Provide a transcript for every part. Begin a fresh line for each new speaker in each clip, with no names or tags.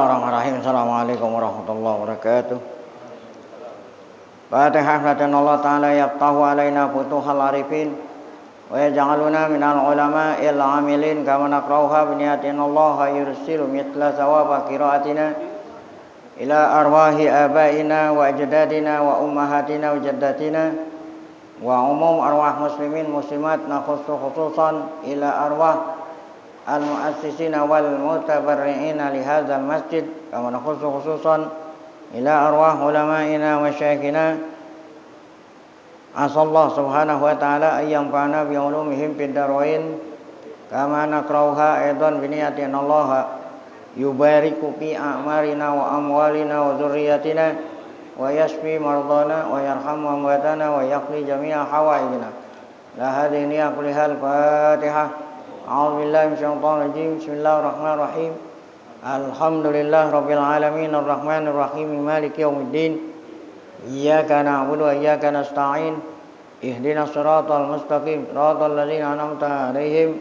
Bismillahirrahmanirrahim. Assalamualaikum warahmatullahi wabarakatuh. Fatihah lana Allah Ta'ala yaftahu alaina futuhal arifin wa yaj'aluna minal ulama'il amilin kama naqra'uha biniyatin Allah yursilu mithla thawaba qira'atina ila arwahi abaina wa ajdadina wa ummahatina wa jaddatina wa umum arwah muslimin muslimat nakhussu khususan ila arwah al-mu'assisina wal mutabarri'ina li hadzal masjid kama nakhussu khususan ila arwah ulama'ina wa syayikhina asallahu subhanahu wa ta'ala ayyam fa'ana bi ulumihim fid darwain kama nakrauha aidan bi niyatin Allah yubariku fi a'marina wa amwalina wa dzurriyyatina wa yashfi mardana wa yarhamu amwatana wa yaqli jami'a hawaijina la hadhihi niyya kullihal Fatihah. A'udzu billahi minasyaitonir rajim. Bismillahirrahmanirrahim. Alhamdulillah rabbil alamin arrahmanir rahim maliki yaumiddin. Iyyaka na'budu wa iyyaka nasta'in. Ihdinas siratal mustaqim. Siratal ladzina an'amta 'alaihim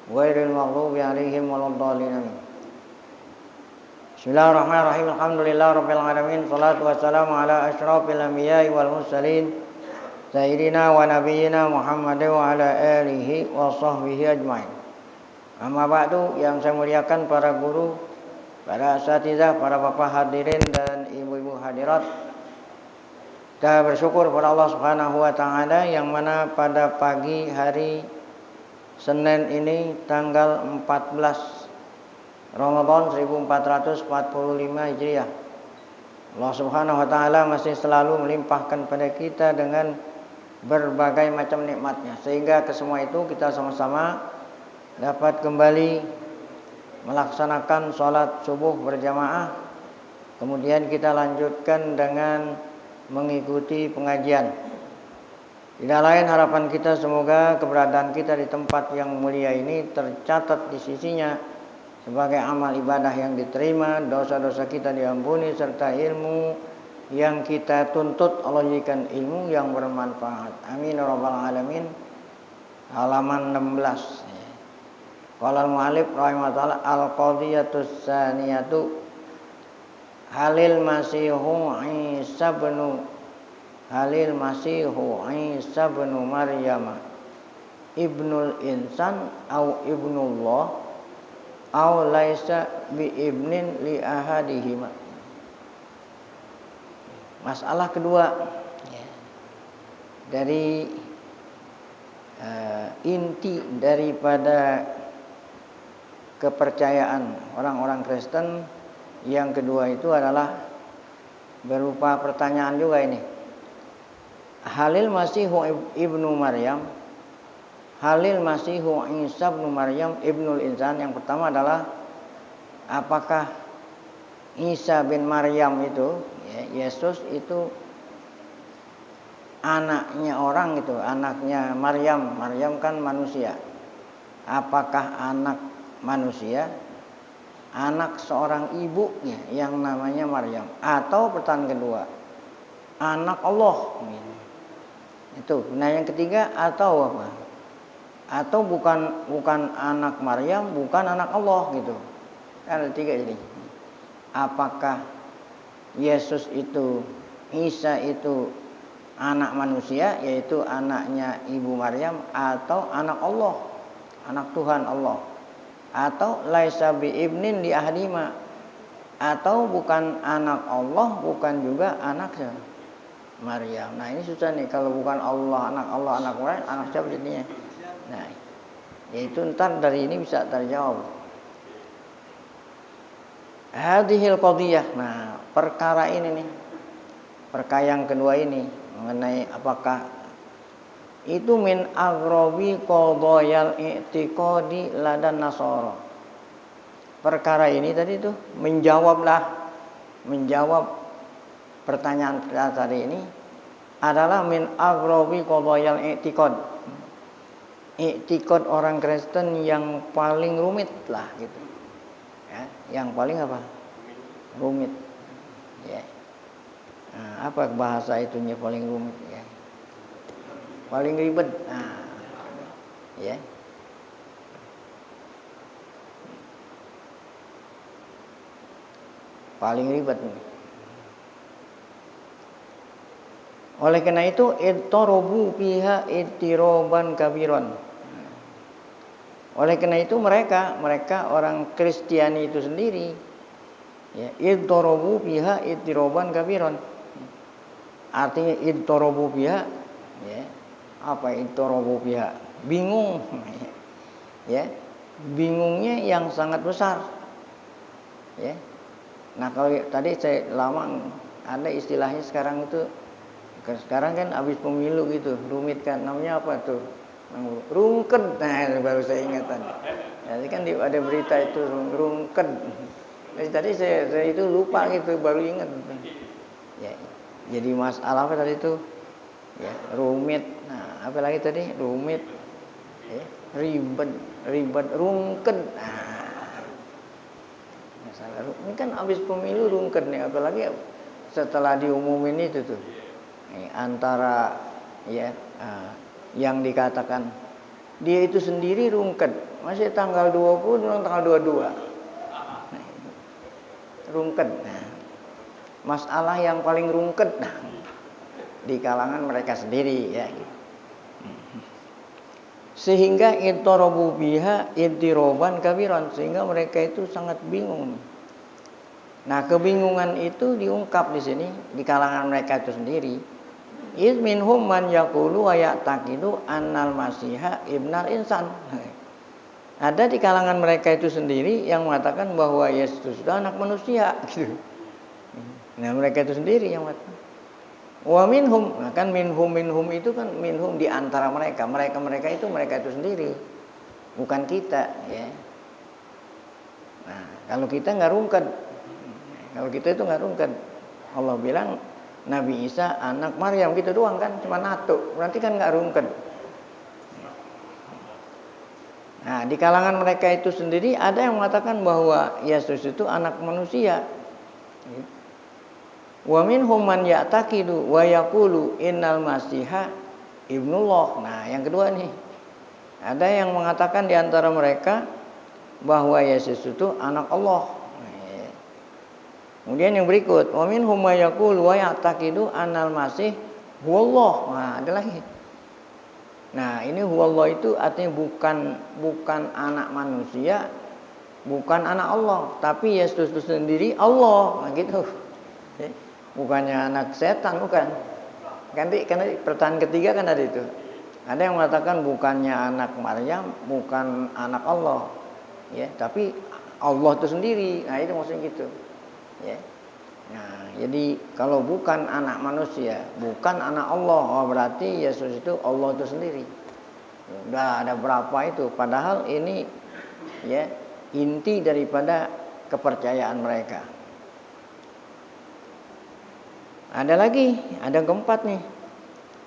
ghairil maghdubi 'alaihim waladdallin. Bismillahirrahmanirrahim. Alhamdulillah rabbil alamin. Shalatu wassalamu ala asyrafil anbiya'i wal mursalin. Sayyidina wa nabiyyina Muhammad wa ala alihi wa sahbihi ajmain. Amma ba'du, yang saya muliakan para guru, para asatizah, para bapak hadirin dan ibu-ibu hadirat. Kita bersyukur kepada Allah Subhanahu wa taala yang mana pada pagi hari Senin ini tanggal 14 Ramadan 1445 Hijriah. Allah Subhanahu wa taala masih selalu melimpahkan pada kita dengan berbagai macam nikmatnya, sehingga kesemua itu kita sama-sama dapat kembali melaksanakan sholat subuh berjamaah. Kemudian kita lanjutkan dengan mengikuti pengajian. Tidak lain harapan kita semoga keberadaan kita di tempat yang mulia ini tercatat di sisinya sebagai amal ibadah yang diterima, dosa-dosa kita diampuni, serta ilmu yang kita tuntut Allah jadikan ilmu yang bermanfaat. Amin ya rabbal alamin. Halaman 16. Qala al-mu'allif rahimahullah al-qadiyatus saniyatu halil masihu Isa bin Maryam ibnul insan au ibnullah au laisa bi ibnin li ahadihima. Masalah kedua dari inti daripada kepercayaan orang-orang Kristen yang kedua itu adalah berupa pertanyaan juga ini. Halil Masihu ibnu Maryam, Halil Masihu Isa bin Maryam ibnul insan. Yang pertama adalah apakah Isa bin Maryam itu, Yesus itu anaknya orang itu, anaknya Maryam. Maryam kan manusia. Apakah anak manusia, anak seorang ibunya yang namanya Maryam, atau pertanyaan kedua, anak Allah? Itu. Nah yang ketiga, atau apa? Atau bukan anak Maryam, bukan anak Allah gitu. Kan ada tiga jadi. Apakah Yesus itu, Isa itu anak manusia, yaitu anaknya ibu Maryam, atau anak Allah, anak Tuhan Allah, atau laisa bi ibnin li ahdima, atau bukan anak Allah, bukan juga anak Maryam. Nah ini susah nih, kalau bukan Allah, anak Maryam, anak siapa jadinya? Nah, yaitu ntar dari ini bisa terjawab. Hadhil qadiyah. Nah, perkara ini nih, perkara yang kedua ini mengenai apakah itu min aghrabi qadayal i'tiqadi ladan nasara. Perkara ini tadi itu menjawab pertanyaan kita tadi ini adalah min aghrabi qadayal i'tiqad. I'tiqad orang Kristen yang paling rumit lah gitu. Ya, yang paling apa? Rumit. Ya. Nah, apa bahasa itunya paling rumit ya? Paling ribet. Nah, ya. Paling ribet ini. Oleh karena itu ittarabu fiha ittiroban kabiron. Oleh karena itu mereka orang Kristiani itu sendiri ya, ittarabu fiha ittiroban kabiron. Artinya ittarabu fiha ya, apa ittarabu fiha? Bingung. Ya. Bingungnya yang sangat besar. Ya. Nah, kalau tadi saya lama ada istilahnya sekarang itu, sekarang kan habis pemilu gitu, rumit kan, namanya apa tuh? Rungked. Nah, baru saya ingat tadi. Jadi kan ada berita itu rungked. Tadi saya itu lupa gitu, baru ingat. Ya. Jadi masalah apa tadi itu? Ya, rumit. Nah, apa lagi tadi? Rumit. Ya, ribet, rungked. Nah, masalah ini kan habis pemilu rungked nih, apalagi setelah diumumin itu tuh. Antara ya yang dikatakan dia itu sendiri rungked, masih tanggal 20 dan tanggal 22. Nah, rungked. Nah, masalah yang paling rungked di kalangan mereka sendiri ya. Sehingga ittarabu biha ittiroban kabiran, sehingga mereka itu sangat bingung. Nah, kebingungan itu diungkap di sini di kalangan mereka itu sendiri. Iz minhum man yaqulu wa ya'taqidu annal masiha ibnal insan. Ada di kalangan mereka itu sendiri yang mengatakan bahwa Yesus itu anak manusia gitu. Nah, mereka itu sendiri yang mengatakan. Wa minhum, nah kan minhum itu kan minhum di antara mereka itu mereka itu sendiri, bukan kita ya. Nah, kalau kita nggak rungked, kalau kita itu nggak rungked, Allah bilang Nabi Isa anak Maryam gitu doang kan, cuma satu, berarti kan nggak rungked. Nah, di kalangan mereka itu sendiri ada yang mengatakan bahwa Yesus itu anak manusia. Wa minhum man ya'taqidu wa yaqulu innal masiha ibnullah. Nah, yang kedua nih. Ada yang mengatakan di antara mereka bahwa Yesus itu anak Allah. Kemudian yang berikut, wa minhum man yaqulu wa ya'taqidu annal masih huwallah. Nah, ada lagi. Nah, ini huwallah itu artinya bukan anak manusia, bukan anak Allah, tapi Yesus itu sendiri Allah. Nah, gitu. Bukannya anak setan, bukan. Karena pertanyaan ketiga kan ada itu. Ada yang mengatakan bukannya anak Maryam, bukan anak Allah. Ya, tapi Allah itu sendiri. Nah, itu maksudnya gitu. Ya. Nah, jadi kalau bukan anak manusia, bukan anak Allah, oh berarti Yesus itu Allah itu sendiri. Udah ada berapa itu? Padahal ini ya inti daripada kepercayaan mereka. Ada lagi, ada keempat nih.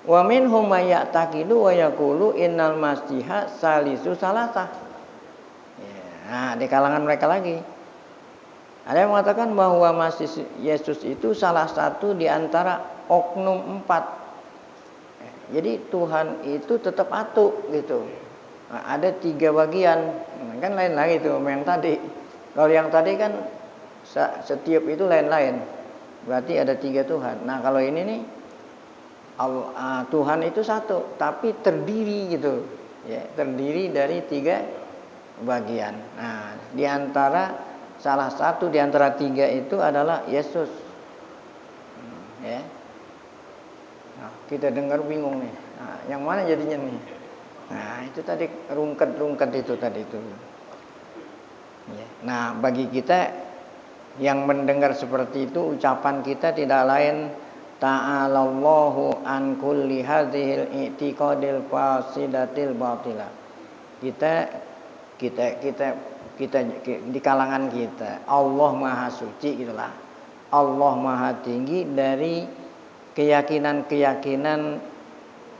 Wa minhum may ya'taqidu wa yaqulu innal masiha salisu salasah. Ya, nah, di kalangan mereka lagi. Ada yang mengatakan bahwa Masih Yesus itu salah satu di antara oknum 4. Jadi Tuhan itu tetap satu gitu. Nah, ada 3 bagian. Kan lain lagi tuh yang tadi. Kalau yang tadi kan setiap itu lain-lain. Berarti ada 3 Tuhan. Nah, kalau ini nih Tuhan itu satu, tapi terdiri gitu, ya, terdiri dari 3 bagian. Nah, di antara salah satu di antara 3 itu adalah Yesus. Ya. Nah, kita dengar bingung nih. Nah, yang mana jadinya nih? Nah, itu tadi rungket itu tadi itu. Ya. Nah, bagi kita yang mendengar seperti itu, ucapan kita tidak lain ta'alallahu an kulli hadhil i'tiqadil fasidatil batilah. Kita di kalangan kita, Allah Maha Suci gitulah. Allah Maha Tinggi dari keyakinan-keyakinan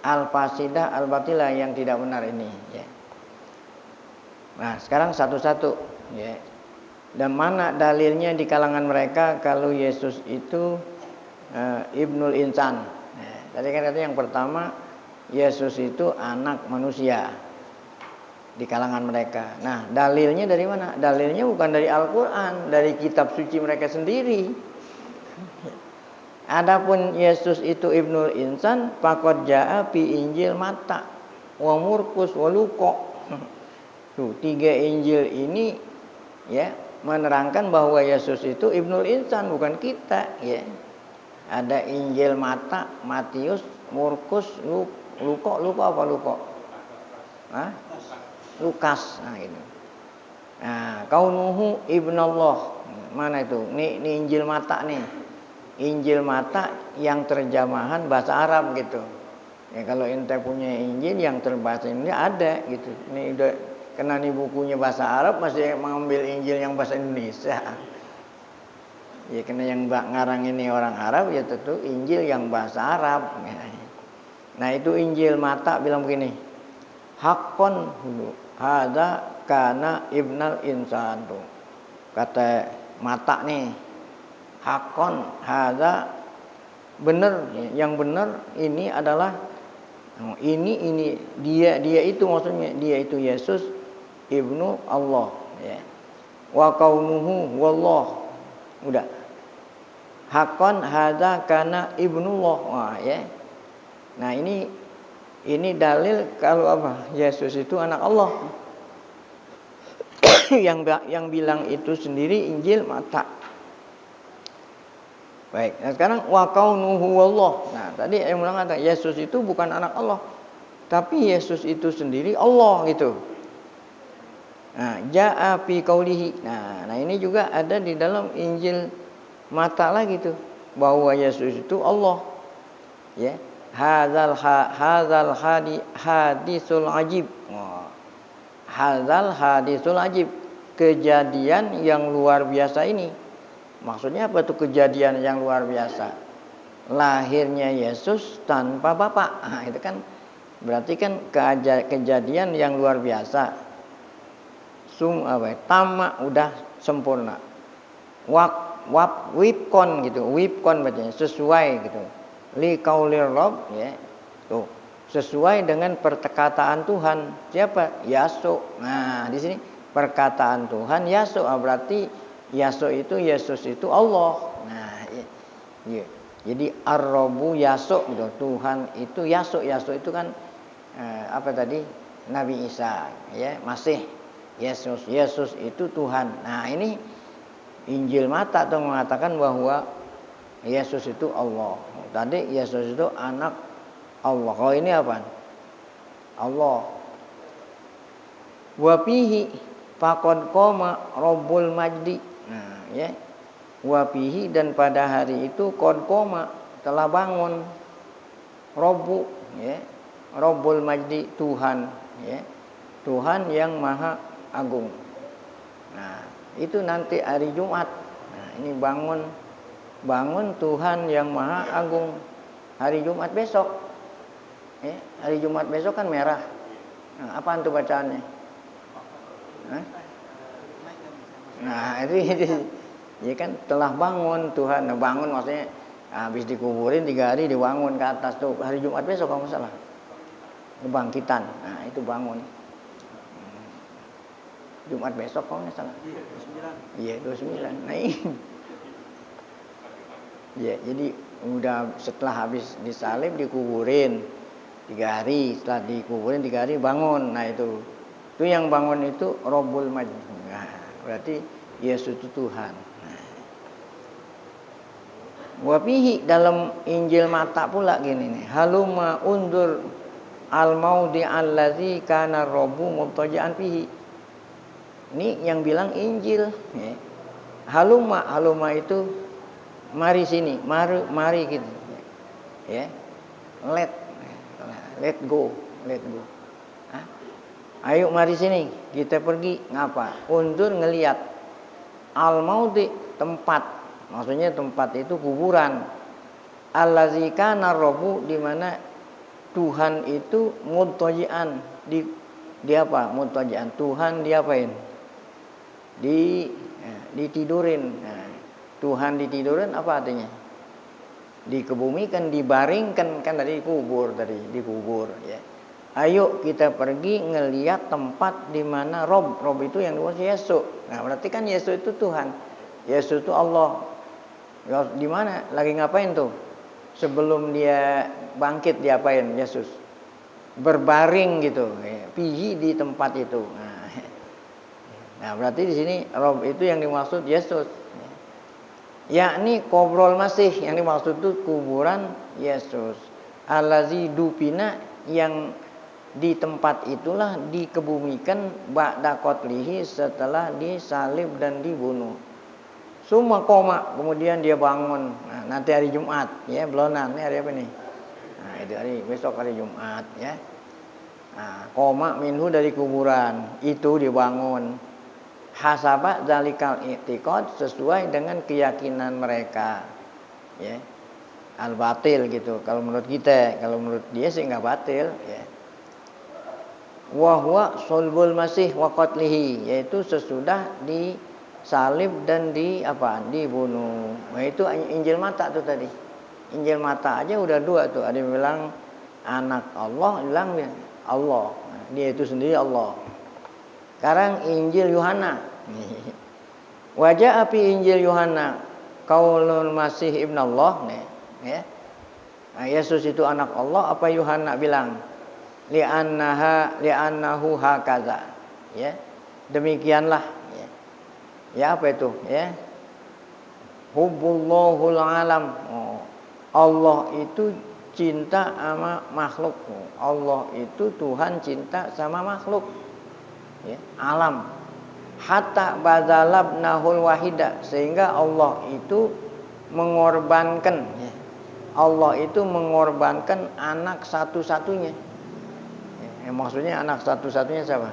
al-fasidah al-batilah yang tidak benar ini ya. Nah, sekarang satu-satu ya. Dan mana dalilnya di kalangan mereka kalau Yesus itu Ibnul Insan. Tadi kan katanya yang pertama Yesus itu anak manusia. di kalangan mereka. Nah, dalilnya dari mana? Dalilnya bukan dari Al-Qur'an, dari kitab suci mereka sendiri. Adapun Yesus itu Ibnul Insan, faqad jaa fi Injil Matta wa Markus wa Luqa. Tuh, 3 Injil ini ya menerangkan bahwa Yesus itu Ibnul Insan, bukan kita, ya. Ada Injil Matta, Matius, Markus, Luqa apa Luqa? Hah? Lukas. Nah, ini. Nah, kaunuhu ibnallah. Mana itu? Ini Injil Matta nih. Injil Matta yang terjemahan bahasa Arab gitu. Ya kalau ente punya Injil yang terbahasa Indonesia ada gitu. Ini udah kena nih bukunya bahasa Arab masih mengambil Injil yang bahasa Indonesia. Ya karena yang ngarang ini orang Arab ya tentu Injil yang bahasa Arab. Nah itu Injil Matta bilang begini. Haqqon hadza kana ibnal insan tuh. Kata Matta nih. Haqqon hadza benar, yang benar ini adalah ini dia itu maksudnya dia itu Yesus ibnu Allah ya. Wa kaunuhu wallah. Udah. Haqqon hadza kana ibnullah. Wah ya. Nah, ini dalil kalau apa? Yesus itu anak Allah. yang bilang itu sendiri Injil Matta. Baik, nah sekarang wa kaunuhu wallah. Nah, tadi yang mengatakan Yesus itu bukan anak Allah, tapi Yesus itu sendiri Allah gitu. Nah, jaa fi qaulihi. Nah, ini juga ada di dalam Injil Matta lagi tuh, bahwa Yesus itu Allah. Ya. Hadzal hadisul ajib. Hadzal hadisul ajib. Kejadian yang luar biasa ini. Maksudnya apa tuh kejadian yang luar biasa? Lahirnya Yesus tanpa bapak. Nah, itu kan berarti kan kejadian yang luar biasa. Tama udah sempurna. Wipkon gitu. Wipkon bacanya sesuai gitu. Li qaulir rabb ya. Tuh, sesuai dengan perkataan Tuhan. Siapa? Yaso. Nah, di sini perkataan Tuhan Yaso. Berarti Yaso itu Yesus itu Allah. Nah, iya. Jadi Ar-Rabbu Yaso gitu. Tuhan itu Yaso. Yaso itu kan apa tadi? Nabi Isa, ya, Masih. Yesus itu Tuhan. Nah, ini Injil Matta tuh mengatakan bahwa Yesus itu Allah. Tadi Yesus itu anak Allah. Kalau ini apa? Allah. Wa fihi faqad qama Rabbul Majdi. Nah, ya. Wafihi dan pada hari itu qad qoma telah bangun Rabbu ya. Rabbul Majdi Tuhan ya. Tuhan yang Maha Agung. Nah, itu nanti hari Jumat. Nah, ini bangun Tuhan yang Maha Agung hari Jumat besok. Ya, hari Jumat besok kan merah. Nah, apaan tuh bacaannya? Hah? Nah, itu ya kan telah bangun Tuhan. Nah, bangun maksudnya habis dikuburin 3 hari dibangun ke atas tuh hari Jumat besok kalau nggak salah. Kebangkitan. Nah, itu bangun. Jumat besok kalau nggak salah. Iya, 29. Nah, ini. Ya, jadi udah setelah habis disalib dikuburin 3 hari, setelah dikuburin 3 hari bangun. Nah, itu yang bangun itu Rabbul Majdi. Nah, berarti Yesus itu Tuhan. Wa fihi dalam Injil Matta pula gini nih. Haluma undur al-maudi allazi kana rabbu mubtaji'an fihi. Ini yang bilang Injil. Ya. Haluma itu mari sini, mari gitu. Ya. Let go. Hah? Ayo mari sini, kita pergi ngapa? Undur ngelihat al-maudi tempat, maksudnya tempat itu kuburan. Allazi kana rabbu di mana Tuhan itu mudtaji'an di apa? Mudtaji'an Tuhan diapain? Ditidurin. Nah, Tuhan ditidurin apa artinya? Dikebumikan, dibaringkan kan tadi dikubur ya. Ayo kita pergi ngeliat tempat di mana Rob itu yang dimaksud Yesus. Nah, berarti kan Yesus itu Tuhan. Yesus itu Allah. Ya, di mana? Lagi ngapain tuh? Sebelum dia bangkit diapain Yesus? Berbaring gitu, pihi di tempat itu. Nah, berarti di sini Rob itu yang dimaksud Yesus. Yakni kubrul Masih, yang dimaksud itu kuburan Yesus. Allazi dupina, yang di tempat itulah dikebumikan ba'da qatlihi, setelah disalib dan dibunuh. Semua koma, kemudian dia bangun. Nah, nanti hari Jumat, ya, belonan. Ini hari apa nih? Nah, itu hari besok hari Jumat, ya. Nah, koma minhu dari kuburan, itu dibangun. Hasaba zalikal i'tiqad, sesuai dengan keyakinan mereka. Ya. Al batil gitu. Kalau menurut kita, kalau menurut dia sih enggak batil, ya. Wa huwa sulbul Masih wa qatlihi, yaitu sesudah disalib dan dibunuh. Nah, itu Injil Mata tuh tadi. Injil Mata aja udah dua tuh. Ada yang bilang anak Allah, bilang Allah. Dia itu sendiri Allah. Sekarang Injil Yohana. Wajah api Injil Yohana qaulul Masih ibn Allah, nih, ya. Nah, Yesus itu anak Allah, apa Yohana bilang? Li'annahu hakaza, ya. Demikianlah, ya. Ya, apa itu, ya? Hubbullahul alam. Oh, Allah itu cinta sama makhluk. Allah itu Tuhan cinta sama makhluk, ya, alam. Hatta bazalab nahul wahida, sehingga Allah itu mengorbankan, ya. Allah itu mengorbankan anak satu-satunya. Maksudnya anak satu-satunya siapa?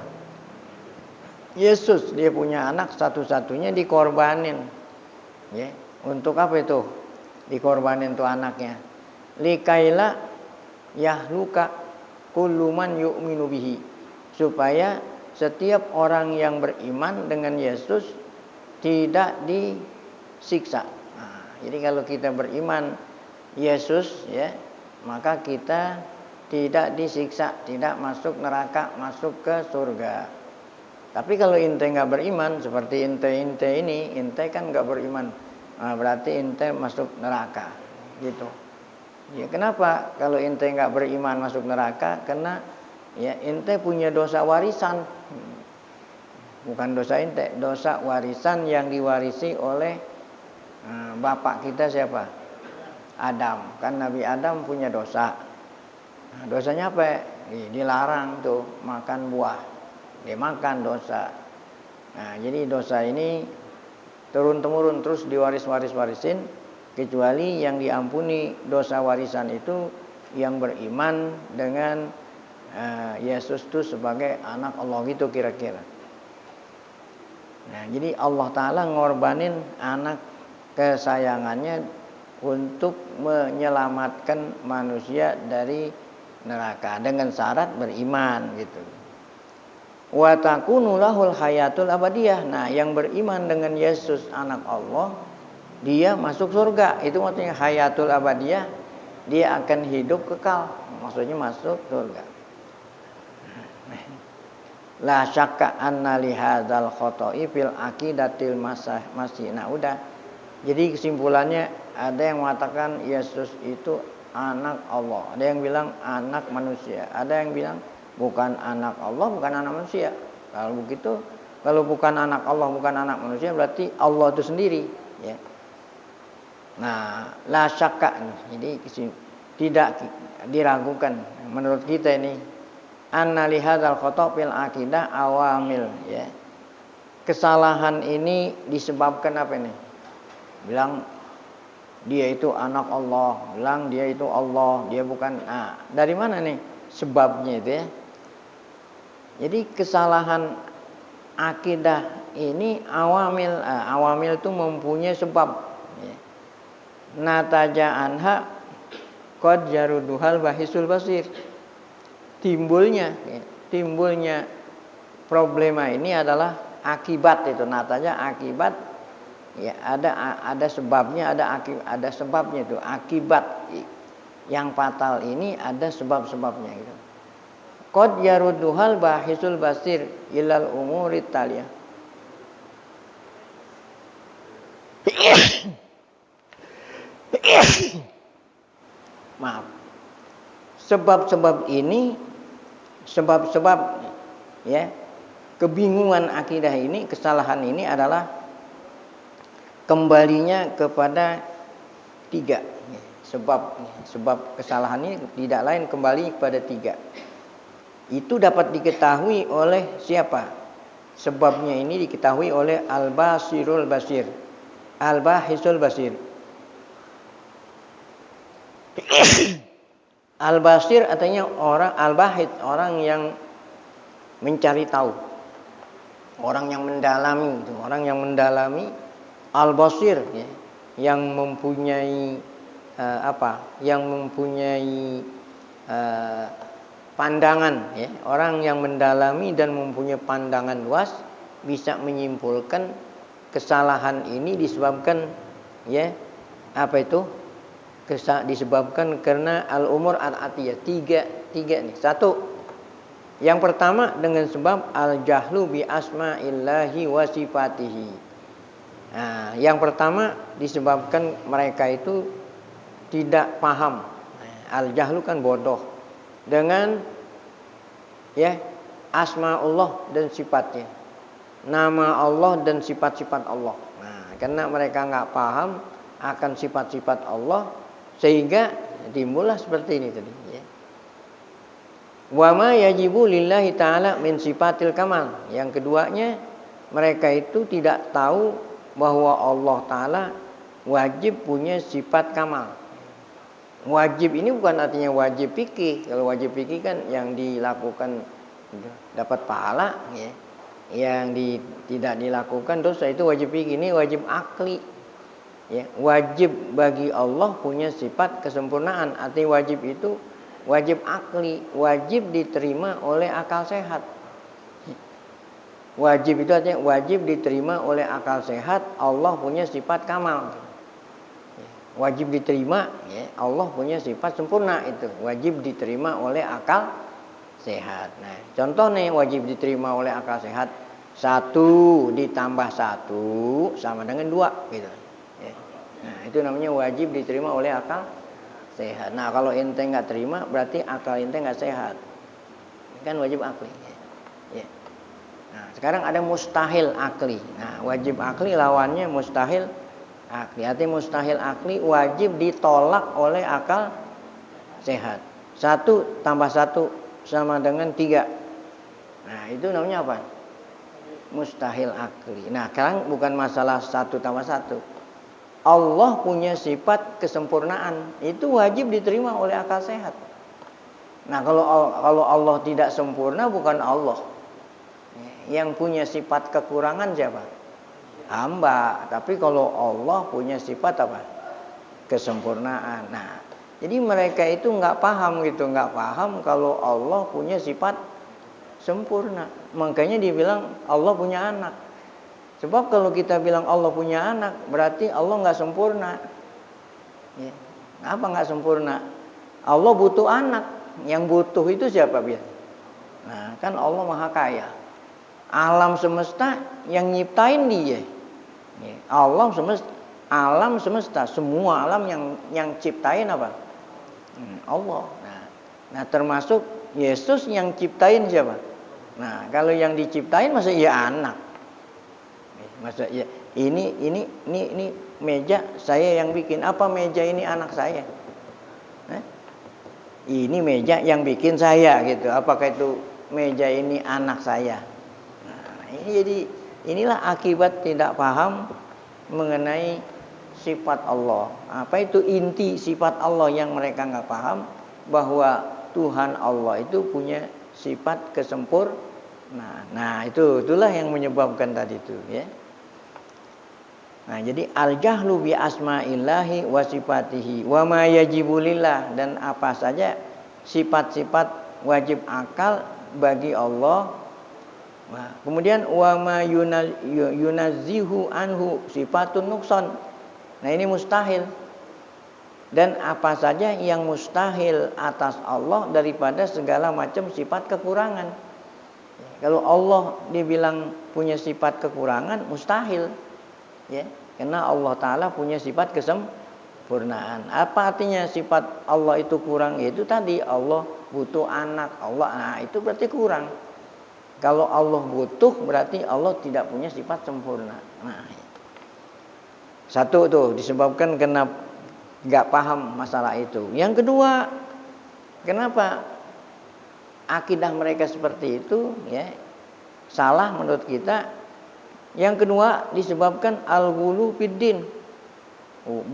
Yesus, dia punya anak satu-satunya dikorbanin. Ya, untuk apa itu? Dikorbanin tuh anaknya. Likaila yahluka kullu man yu'minu bihi. Supaya setiap orang yang beriman dengan Yesus tidak disiksa. Nah, jadi kalau kita beriman Yesus, ya, maka kita tidak disiksa, tidak masuk neraka, masuk ke surga. Tapi kalau ente nggak beriman, seperti ente ini, ente kan nggak beriman, nah, berarti ente masuk neraka, gitu. Ya, kenapa kalau ente nggak beriman masuk neraka? Karena ya ente punya dosa warisan, bukan dosa ente, dosa warisan yang diwarisi oleh bapak kita siapa? Adam. Kan Nabi Adam punya dosa. Nah, dosanya apa? Dilarang tuh makan buah. Dia makan dosa. Nah, jadi dosa ini turun-temurun terus diwaris-warisin, kecuali yang diampuni dosa warisan itu yang beriman dengan Yesus itu sebagai anak Allah, gitu kira-kira. Nah, jadi Allah Ta'ala ngorbanin anak kesayangannya untuk menyelamatkan manusia dari neraka dengan syarat beriman, gitu. Wa takunu lahul hayatul abadiyah. Nah, yang beriman dengan Yesus anak Allah, dia masuk surga. Itu maksudnya hayatul abadiyah, dia akan hidup kekal. Maksudnya masuk surga. La syakka anna li hadzal khoto'i fil aqidatil masih. Nah, udah. Jadi kesimpulannya, ada yang mengatakan Yesus itu anak Allah, ada yang bilang anak manusia, ada yang bilang bukan anak Allah, bukan anak manusia. Kalau begitu, kalau bukan anak Allah, bukan anak manusia, berarti Allah itu sendiri, ya. Nah, la syakka, jadi tidak diragukan menurut kita ini, anna li hadzal khata' fil aqidah awamil, ya. Kesalahan ini disebabkan apa ini? Bilang dia itu anak Allah, bilang dia itu Allah, dia bukan. Nah, dari mana nih sebabnya itu, ya? Jadi kesalahan akidah ini awamil itu mempunyai sebab, ya. Nataja anha qad jaruduhal bahisul basir. Timbulnya problema ini adalah akibat, itu nataja akibat. Ya, ada sebabnya, ada sebabnya itu, akibat yang fatal ini ada sebab-sebabnya, gitu. Qad yarudduhal bahisul basir ilal umurit taliyah. Maaf. Sebab-sebab ini, sebab-sebab ya, kebingungan akidah ini, kesalahan ini adalah kembalinya kepada 3. Sebab kesalahan ini tidak lain kembali kepada 3. Itu dapat diketahui oleh siapa? Sebabnya ini diketahui oleh Al-Basirul Basir, Al-Bahisul Basir. Al-Basir artinya orang, Al-Bahid orang yang mencari tahu, orang yang mendalami, orang yang mendalami. Al-Basir ya, yang mempunyai yang mempunyai pandangan ya, orang yang mendalami dan mempunyai pandangan luas bisa menyimpulkan kesalahan ini disebabkan ya disebabkan karena al-umur al-atiyah. Tiga nih. 1, yang pertama dengan sebab al-jahlu bi asma'illahi wa sifatihi. Nah, yang pertama disebabkan mereka itu tidak paham. Al-jahlu kan bodoh dengan ya asmaullah dan sifatnya, nama Allah dan sifat-sifat Allah. Nah, karena mereka nggak paham akan sifat-sifat Allah sehingga timbullah seperti ini tadi ya. Wa ma yajibu lillahi ta'ala min sifatil kamal. Yang keduanya, mereka itu tidak tahu bahwa Allah Ta'ala wajib punya sifat kamal. Wajib ini bukan artinya wajib fikih. Kalau wajib fikih kan yang dilakukan dapat pahala ya. Yang tidak dilakukan dosa, itu wajib fikih. Ini wajib akli ya. Wajib bagi Allah punya sifat kesempurnaan. Arti wajib itu wajib akli, wajib diterima oleh akal sehat. Wajib itu artinya wajib diterima oleh akal sehat. Allah punya sifat kamal. Wajib diterima ya, Allah punya sifat sempurna, itu wajib diterima oleh akal sehat. Nah, contoh nih wajib diterima oleh akal sehat, 1 ditambah 1 sama dengan 2 gitu ya. Nah, itu namanya wajib diterima oleh akal sehat. Nah, kalau ente nggak terima berarti akal ente nggak sehat, kan wajib akli ya. Nah, sekarang ada mustahil akli. Nah, wajib akli lawannya mustahil akli. Artinya mustahil akli wajib ditolak oleh akal sehat. 1 tambah 1 sama dengan 3. Nah, itu namanya apa? Mustahil akli. Nah, sekarang bukan masalah 1 tambah 1. Allah punya sifat kesempurnaan, itu wajib diterima oleh akal sehat. Nah, kalau Allah tidak sempurna bukan Allah. Yang punya sifat kekurangan siapa? Hamba. Tapi kalau Allah punya sifat apa? Kesempurnaan. Nah, jadi mereka itu nggak paham gitu, nggak paham kalau Allah punya sifat sempurna. Makanya dibilang Allah punya anak. Sebab kalau kita bilang Allah punya anak, berarti Allah nggak sempurna. Ya. Apa nggak sempurna? Allah butuh anak. Yang butuh itu siapa biar? Nah, kan Allah Maha Kaya. Alam semesta yang nyiptain dia. Alam semesta, semua alam yang ciptain apa? Allah. Nah, termasuk Yesus yang ciptain siapa? Nah, kalau yang diciptain masa iya anak? Masa iya ini meja saya yang bikin. Apa meja ini anak saya? Ini meja yang bikin saya gitu. Apakah itu meja ini anak saya? Nah, ini jadi inilah akibat tidak paham mengenai sifat Allah. Apa itu inti sifat Allah yang mereka nggak paham? Bahwa Tuhan Allah itu punya sifat kesempurnaan. Nah, itulah yang menyebabkan tadi itu ya. Nah, jadi al-jahlu bi asma'illahi wa sifatihi wa ma yajibu lillah, dan apa saja sifat-sifat wajib akal bagi Allah. Nah, kemudian wa ma yunazzihu anhu sifatun nuqsan. Nah, ini mustahil. dan apa saja yang mustahil atas Allah daripada segala macam sifat kekurangan. Kalau Allah dibilang punya sifat kekurangan, mustahil. Ya, karena Allah Ta'ala punya sifat kesempurnaan. Apa artinya sifat Allah itu kurang? Yaitu tadi Allah butuh anak. Nah itu berarti kurang. Kalau Allah butuh berarti Allah tidak punya sifat sempurna. Nah, satu tuh disebabkan karena nggak paham masalah itu. Yang kedua, kenapa akidah mereka seperti itu? Ya, salah menurut kita. Yang kedua disebabkan al-ghulu fiddin,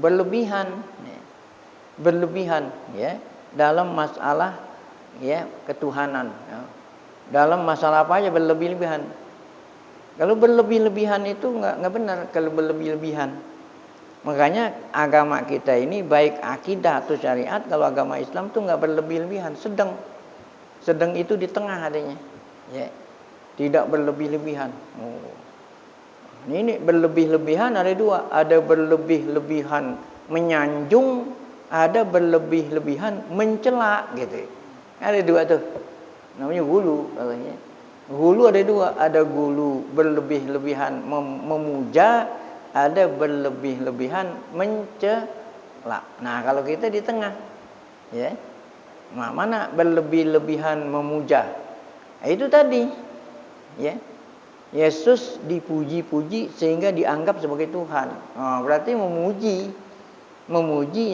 berlebihan, berlebihan, ya, dalam masalah ya ketuhanan. Ya. Dalam masalah apa aja berlebih-lebihan. Kalau berlebih-lebihan itu nggak benar kalau berlebih-lebihan. Makanya agama kita ini baik akidah atau syariat, kalau agama Islam tuh nggak berlebih-lebihan, sedang. Sedang itu di tengah adanya. Ya. Tidak berlebih-lebihan. Ini berlebih-lebihan ada dua, ada berlebih-lebihan menyanjung, ada berlebih-lebihan mencela gitu. Ada dua tuh. Namanya gulu katanya. Gulu ada dua, ada gulu berlebih-lebihan memuja, ada berlebih-lebihan mencela. Nah, kalau kita di tengah. Ya. Mana berlebih-lebihan memuja? Itu tadi. Ya. Yesus dipuji-puji sehingga dianggap sebagai Tuhan. Berarti memuji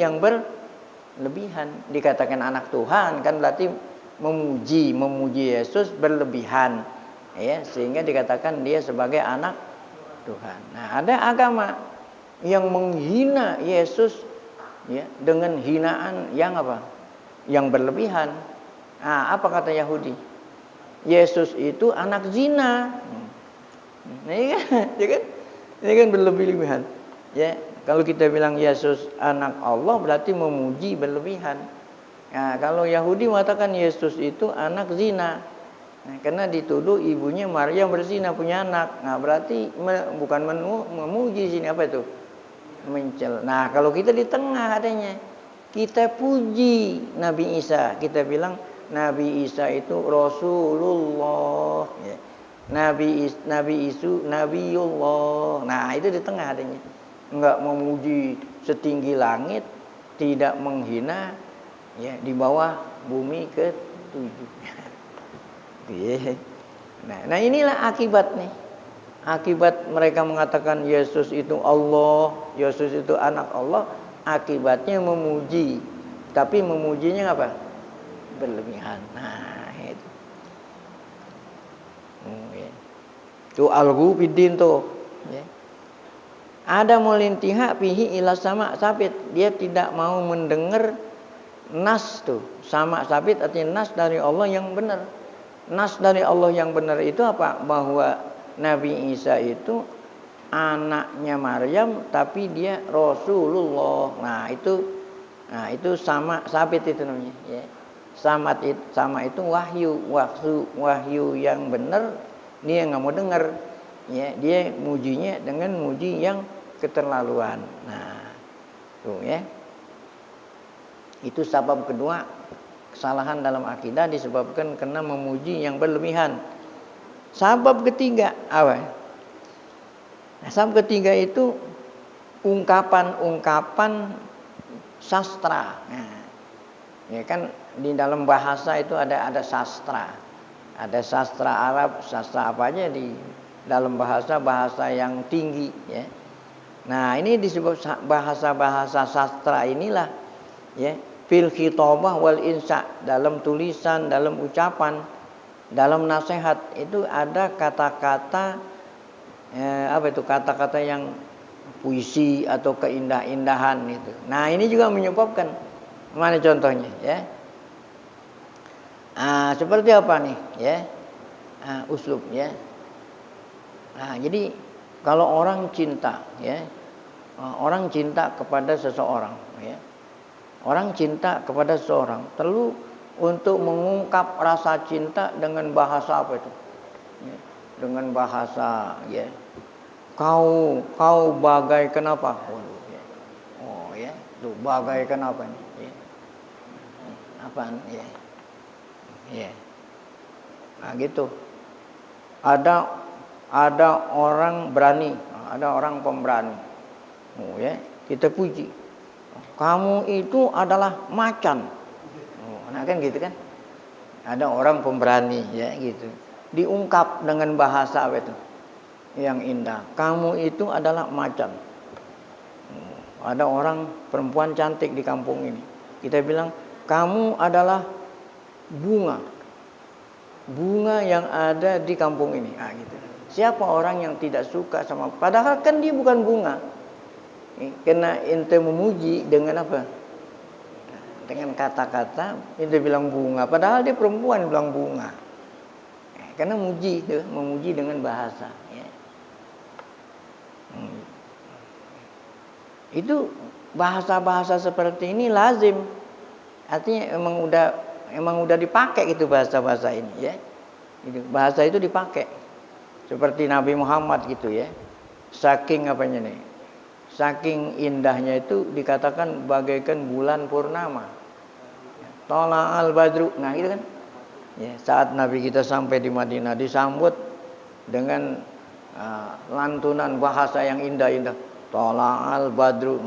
yang berlebihan. Dikatakan anak Tuhan kan berarti memuji Yesus berlebihan, ya, sehingga dikatakan dia sebagai anak Tuhan. Nah, ada agama yang menghina Yesus, ya, dengan hinaan yang apa? Yang berlebihan. Nah, apa kata Yahudi? Yesus itu anak zina. Ini kan berlebih-lebihan. Ya, kalau kita bilang Yesus anak Allah berarti memuji berlebihan. Nah, kalau Yahudi mengatakan Yesus itu anak zina. Nah, karena dituduh ibunya Maria berzina punya anak. Nah, berarti bukan memuji sini apa itu? Mencela. Nah, kalau kita di tengah adanya. Kita puji Nabi Isa. Kita bilang Nabi Isa itu Rasulullah, ya. Nabi Isu Nabiullah. Nah, itu di tengah adanya. Enggak memuji setinggi langit, tidak menghina, ya, di bawah bumi ke-7. Nah, inilah akibat nih. Akibat mereka mengatakan Yesus itu Allah, Yesus itu anak Allah, akibatnya memuji. Tapi memujinya apa? Berlebihan. Nah, itu. Itu al-ghulu fiddin tuh, ya. Ada mulintiha fihi ila sama sabit. Dia tidak mau mendengar nas tuh. Sama sabit artinya nas dari Allah yang benar. Nas dari Allah yang benar itu apa? Bahwa Nabi Isa itu anaknya Maryam tapi dia Rasulullah. Nah, itu sama sabit itu namanya, ya. Sama itu wahyu yang benar dia nggak mau dengar, ya, dia mujinya dengan muji yang keterlaluan. Nah, tuh, ya. Itu sebab kedua kesalahan dalam akidah disebabkan karena memuji yang berlebihan. Sebab ketiga apa? Nah, sebab ketiga itu ungkapan-ungkapan sastra. Nah, ya kan di dalam bahasa itu ada sastra. Ada sastra Arab, sastra apa aja di dalam bahasa yang tinggi, ya. Nah, ini disebut bahasa sastra inilah, ya, fil khitabah wal insya, dalam tulisan, dalam ucapan, dalam nasihat itu ada kata-kata apa itu? Kata-kata yang puisi atau keindah-indahan itu. Nah, ini juga menyebabkan, mana contohnya, ya? Seperti apa nih, ya? Uslub, ya. Nah, jadi kalau orang cinta, ya, orang cinta kepada seseorang, ya. Orang cinta kepada seseorang, perlu untuk mengungkap rasa cinta dengan bahasa apa itu? Ya, dengan bahasa, ya. Kau bagai kenapa? Ya. Oh, ya. Tuh, bagaikan apa nih? Ya. Apaan? Ya. Ya. Nah, gitu. Ada orang berani, ada orang pemberani. Oh, ya, kita puji. Kamu itu adalah macan. Oh, nah kan gitu kan? Ada orang pemberani, ya gitu. Diungkap dengan bahasa apa itu? Yang indah. Kamu itu adalah macan. Ada orang perempuan cantik di kampung ini. Kita bilang, kamu adalah bunga. Bunga yang ada di kampung ini. Nah, gitu. Siapa orang yang tidak suka sama, padahal kan dia bukan bunga. Kena ente memuji dengan apa? Dengan kata-kata ente bilang bunga, padahal dia perempuan bilang bunga. Karena muji itu, memuji dengan bahasa. Ya. Itu bahasa-bahasa seperti ini lazim. Artinya emang udah dipakai gitu bahasa-bahasa ini, ya. Bahasa itu dipakai. Seperti Nabi Muhammad gitu, ya. Saking apanya nih? Saking indahnya itu dikatakan bagaikan bulan purnama. Tola'al badru. Nah, itu kan. Ya, saat Nabi kita sampai di Madinah disambut dengan lantunan bahasa yang indah-indah. Tola'al badru,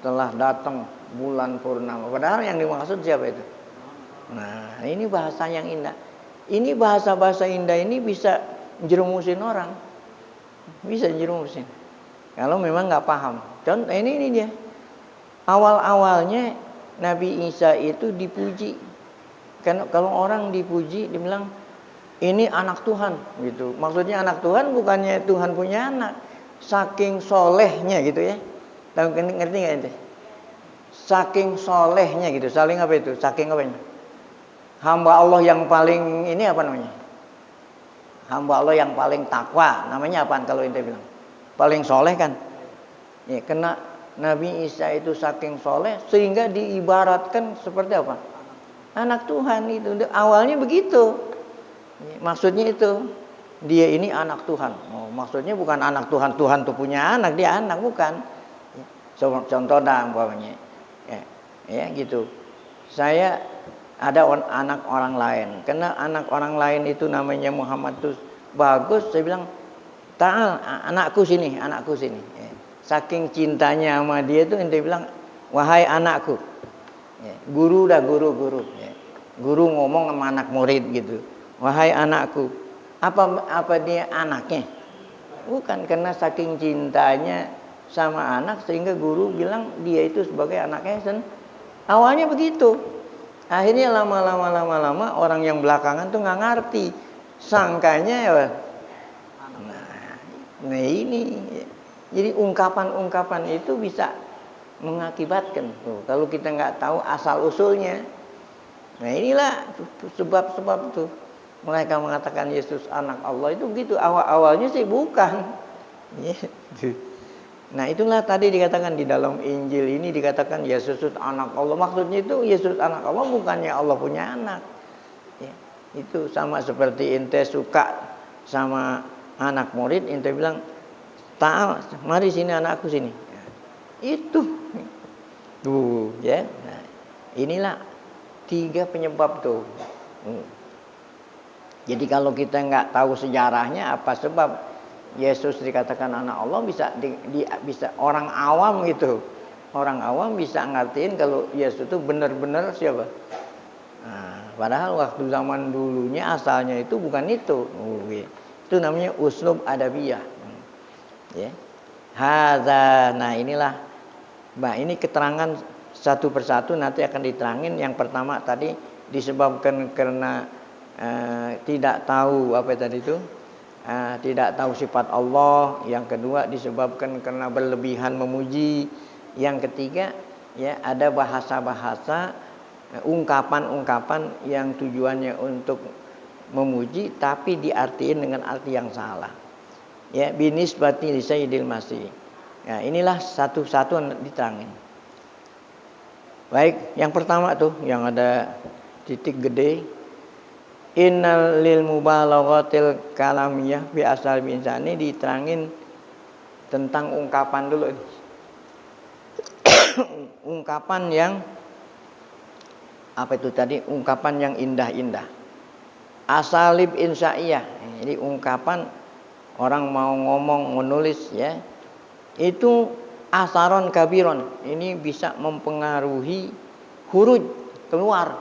telah datang bulan purnama. Padahal yang dimaksud siapa itu? Nah, ini bahasa yang indah. Ini bahasa-bahasa indah ini bisa jerumusin orang. Bisa jerumusin. Kalau memang nggak paham. Contoh ini dia. Awal-awalnya Nabi Isa itu dipuji. Kan kalau orang dipuji dibilang ini anak Tuhan gitu. Maksudnya anak Tuhan bukannya Tuhan punya anak. Saking solehnya gitu ya. Tahu ngerti nggak ente? Saking solehnya gitu. Saling apa itu? Saking apanya? Hamba Allah yang paling ini apa namanya? Hamba Allah yang paling takwa. Namanya apaan kalau ente bilang? Paling soleh kan? Ya, kena Nabi Isa itu saking soleh sehingga diibaratkan seperti apa? Anak Tuhan itu. Awalnya begitu. Ya, maksudnya itu. Dia ini anak Tuhan. Oh, maksudnya bukan anak Tuhan. Tuhan tuh punya anak, dia anak bukan. Ya, contoh dah umpamanya. Ya, gitu. Saya ada anak orang lain. Karena anak orang lain itu namanya Muhammad tuh bagus. Saya bilang, Ta'al, anakku sini. Ya. Saking cintanya sama dia tuh ente bilang, wahai anakku. Ya, guru. Ya. Guru ngomong sama anak murid gitu. Wahai anakku. Apa dia anaknya? Bukan, karena saking cintanya sama anak sehingga guru bilang dia itu sebagai anaknya. Awalnya begitu. Akhirnya lama-lama orang yang belakangan tuh nggak ngerti. Sangkanya ya. Nah ini. Jadi ungkapan-ungkapan itu bisa mengakibatkan tuh. Kalau kita nggak tahu asal usulnya. Nah inilah sebab-sebab tuh. Mereka mengatakan Yesus anak Allah itu begitu. Awalnya sih bukan. Nah itulah tadi dikatakan di dalam Injil ini dikatakan Yesus anak Allah. Maksudnya itu Yesus anak Allah bukannya Allah punya anak. Ya, itu sama seperti ente suka sama anak murid, ente bilang, Ta'al, mari sini anakku sini. Ya, itu. Tuh, ya. Nah, inilah 3 penyebab tuh. Jadi kalau kita nggak tahu sejarahnya apa sebab Yesus dikatakan anak Allah, bisa orang awam gitu. Orang awam bisa ngertiin kalau Yesus itu benar-benar siapa? Nah, padahal waktu zaman dulunya asalnya itu bukan itu. Itu namanya uslub adabiyah. Ya. Hadza. Nah, inilah. Nah, ini keterangan satu persatu nanti akan diterangin. Yang pertama tadi disebabkan karena tidak tahu apa tadi itu, tidak tahu sifat Allah. Yang kedua disebabkan karena berlebihan memuji. Yang ketiga ya ada bahasa-bahasa, ungkapan-ungkapan yang tujuannya untuk memuji tapi diartiin dengan arti yang salah. Ya, binisbati li sayyidil masih. Ya, inilah satu-satu diterangin. Baik, yang pertama tuh yang ada titik gede. Innal lil mubalaghatil kalamiyah bi asal insani, diterangin tentang ungkapan dulu. ungkapan yang apa itu tadi? Ungkapan yang indah-indah. Asalib insya'iyah. Jadi ungkapan orang mau ngomong, menulis ya. Itu asaron kabiron. Ini bisa mempengaruhi huruj keluar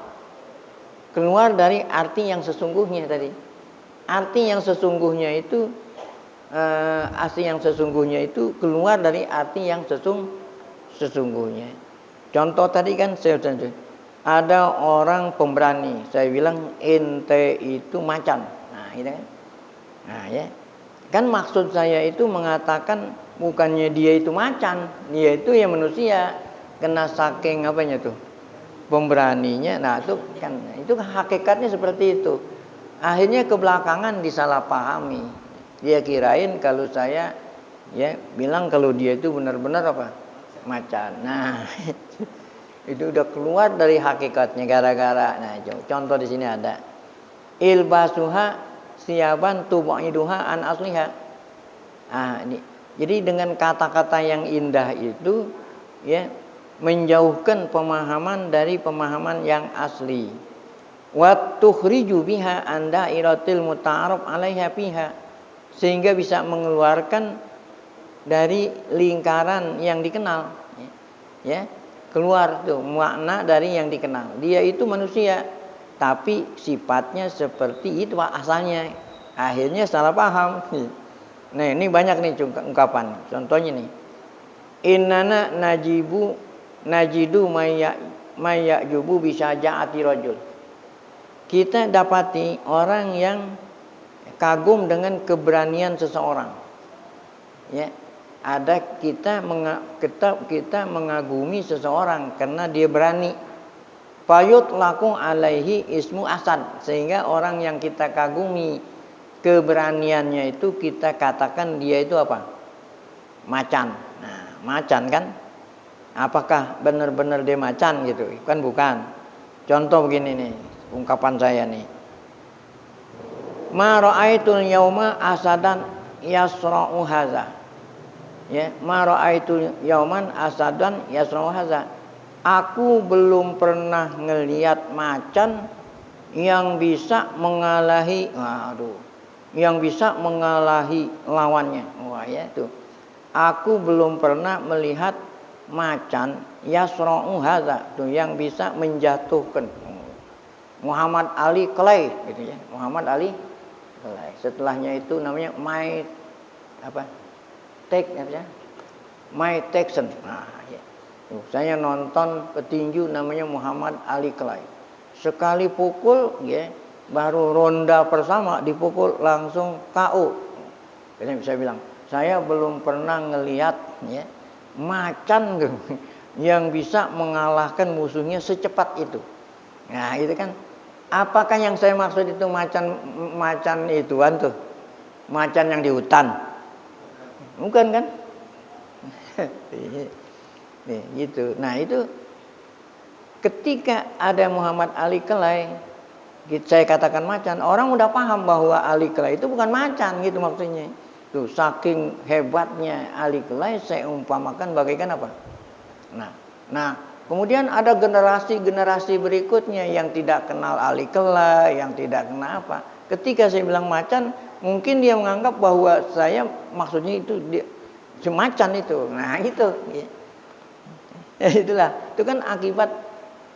dari arti yang sesungguhnya tadi. Arti yang sesungguhnya itu keluar dari arti yang sesungguhnya. Contoh tadi kan saya ada orang pemberani, saya bilang ente itu macan. Nah, gitu kan. Nah, ya. Kan maksud saya itu mengatakan bukannya dia itu macan, dia itu ya manusia. Kena saking apanya tuh? Pemberaninya. Nah, itu hakikatnya seperti itu. Akhirnya kebelakangan disalahpahami. Dia kirain kalau saya ya bilang kalau dia itu benar-benar apa? Macan. Nah, itu udah keluar dari hakikatnya gara-gara. Nah, contoh di sini ada ilbasuha siyaban tubaiduha an asliha. Ini. Jadi dengan kata-kata yang indah itu ya menjauhkan pemahaman dari pemahaman yang asli. Wa tukhriju biha an dairatil muta'arraf 'alaiha fiha. Sehingga bisa mengeluarkan dari lingkaran yang dikenal. Ya. Keluar tuh makna dari yang dikenal. Dia itu manusia, tapi sifatnya seperti itu asalnya. Akhirnya salah paham. Nah, ini banyak nih ungkapan. Contohnya nih. Innana najidu mayyajubu bisaja'ati rajul. Kita dapati orang yang kagum dengan keberanian seseorang. Ya. Ada kita mengagumi seseorang karena dia berani. Fayut laku alaihi ismu asad, sehingga orang yang kita kagumi keberaniannya itu kita katakan dia itu apa? Macan. Nah, macan kan? Apakah benar-benar dia macan gitu? Kan bukan. Contoh begini nih, ungkapan saya nih. Ma ra'aitul yauma asadan yasra'u hadza. Ya, ma ra'aitul yauman asadan yasra'u hadza. Aku belum pernah ngelihat macan yang bisa mengalahi lawannya. Wah, ya itu. Aku belum pernah melihat macan yasra'u hadza, tuh yang bisa menjatuhkan. Muhammad Ali Clay gitu ya. Muhammad Ali Clay. Setelahnya itu namanya Mike Tyson. Nah, ya. Saya nonton petinju namanya Muhammad Ali Clay. Sekali pukul ya, baru ronda pertama dipukul langsung KO. Jadi saya bilang, saya belum pernah ngelihat ya macan yang bisa mengalahkan musuhnya secepat itu. Nah, itu kan. Apakah yang saya maksud itu macan ituan tuh? Macan yang di hutan. Bukan kan? Nih, gitu. Nah, itu ketika ada Muhammad Ali Clay, saya katakan macan, orang udah paham bahwa Ali Clay itu bukan macan gitu maksudnya. Tuh, saking hebatnya Ali Clay saya umpamakan bagaikan apa? Nah, kemudian ada generasi berikutnya yang tidak kenal Ali Clay, yang tidak kenal apa. Ketika saya bilang macan, mungkin dia menganggap bahwa saya maksudnya itu dia semacan itu. Nah, itu. Ya, itulah. Itu kan akibat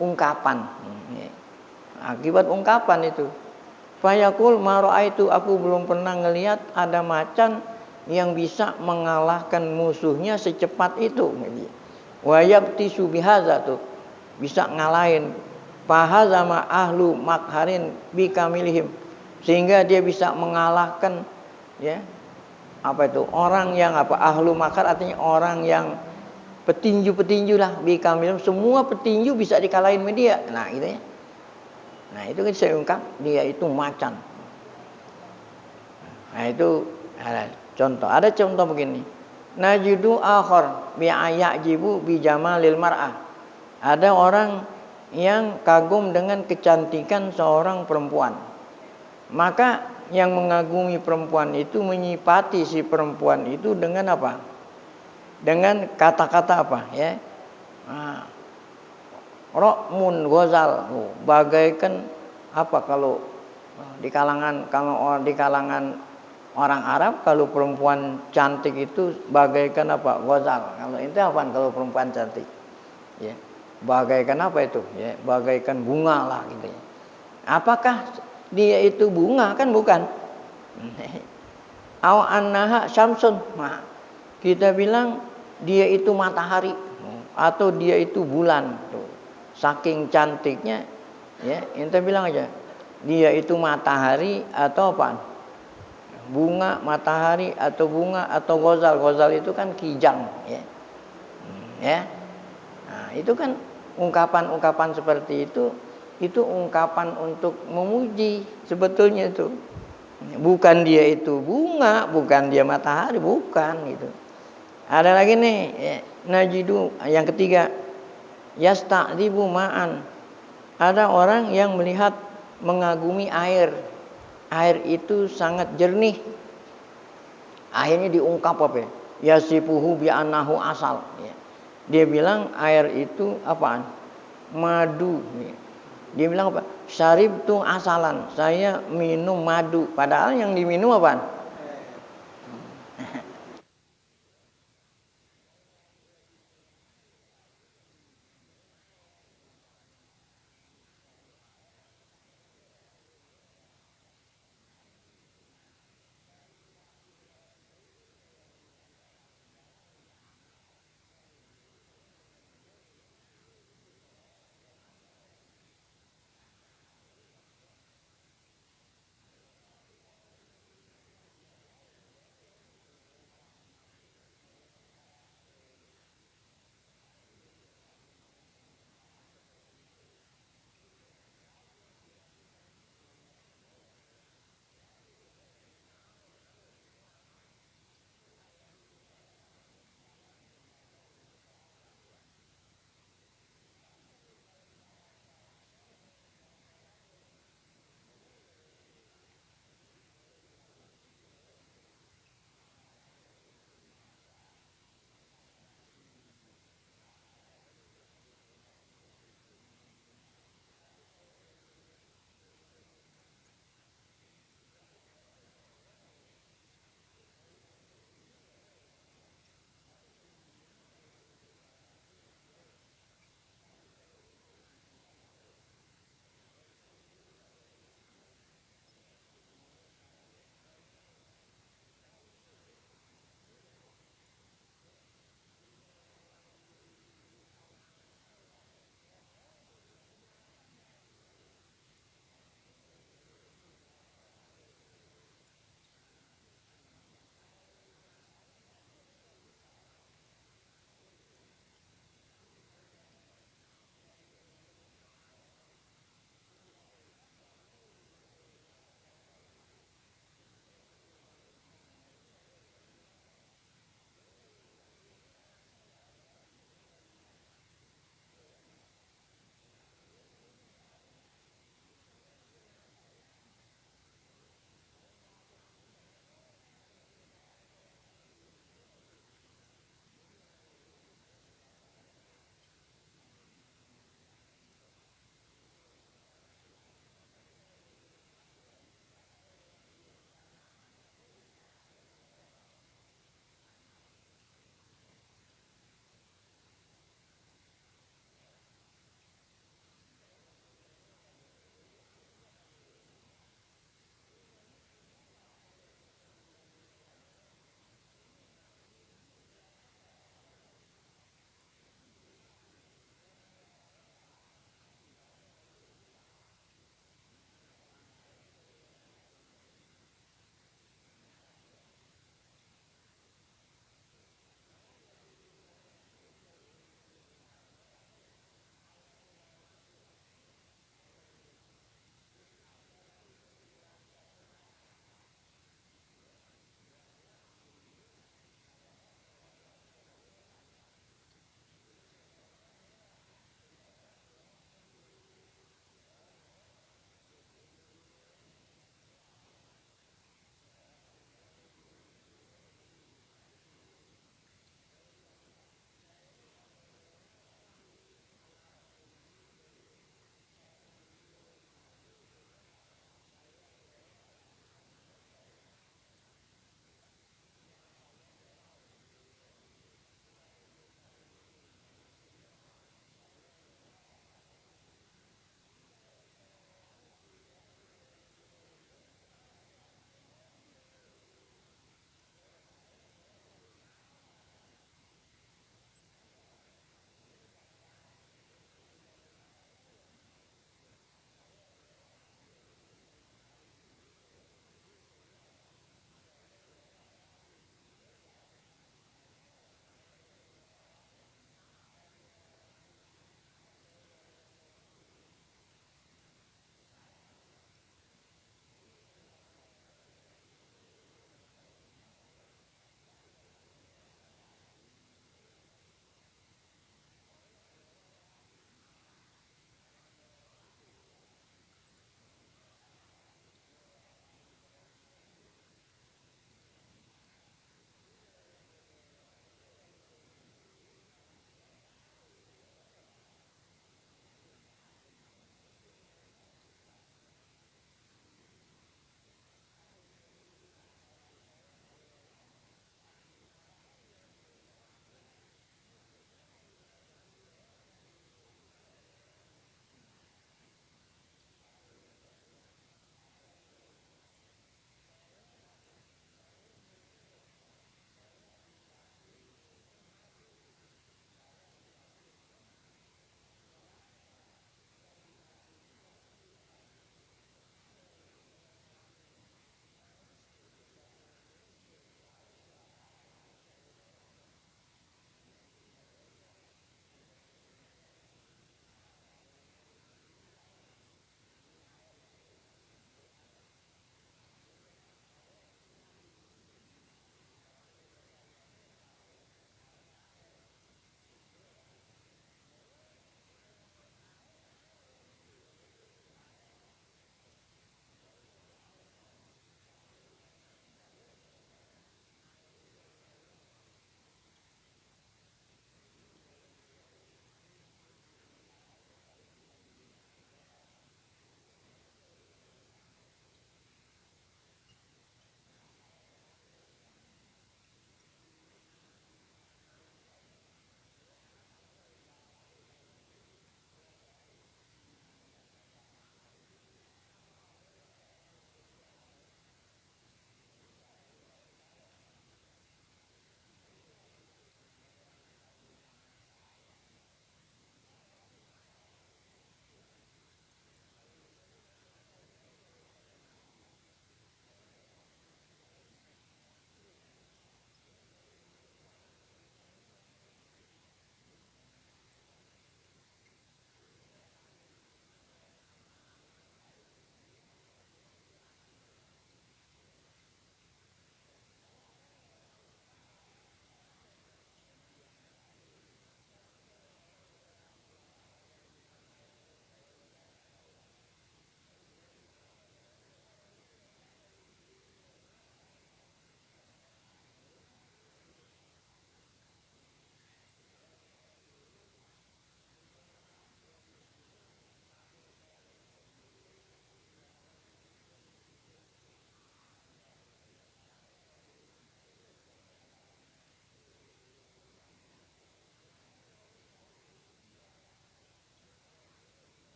ungkapan. Akibat ungkapan itu. Fayaqul ma ra'aitu, aku belum pernah ngelihat ada macan yang bisa mengalahkan musuhnya secepat itu. Wa yabtisu bihaza tuh. Bisa ngalahin fahazama ahlu makharin bikamilihim. Sehingga dia bisa mengalahkan ya orang yang ahlu makar, artinya orang yang petinju lah bikamilihim, semua petinju bisa dikalahin media. Nah, gitu ya. Nah, itu kan saya ungkap dia itu macan. Nah, itu contoh. Ada contoh begini. Najidu akhar bi'ayajibu bijamalil mar'ah. Ada orang yang kagum dengan kecantikan seorang perempuan. Maka yang mengagumi perempuan itu menyipati si perempuan itu dengan apa? Dengan kata-kata apa ya? Nah, Rokmun Ghazal, bagaikan apa kalau di kalangan orang Arab, kalau perempuan cantik itu bagaikan apa? Ghazal. Kalau itu apa kalau perempuan cantik? Ya. Bagaikan apa itu? Ya, bagaikan bunga lah gitu ya. Apakah dia itu bunga? Kan bukan. Au annaha syamsun. Nah, kita bilang dia itu matahari atau dia itu bulan. Tuh. Saking cantiknya, ya, kita bilang aja dia itu matahari atau apa? Bunga, matahari atau bunga atau ghazal. Ghazal itu kan kijang, ya. Ya. Nah, itu kan ungkapan-ungkapan seperti itu ungkapan untuk memuji sebetulnya itu. Bukan dia itu bunga, bukan dia matahari, bukan gitu. Ada lagi nih, ya, najidu yang ketiga, yasta'dzibu ma'an. Ada orang yang melihat mengagumi air. Air itu sangat jernih. Akhirnya diungkap apa? Yasifuhu bi annahu asal. Ya. Dia bilang air itu apaan? Madu. Ya. Dia bilang apa? Syaribtu asalan. Saya minum madu. Padahal yang diminum apaan?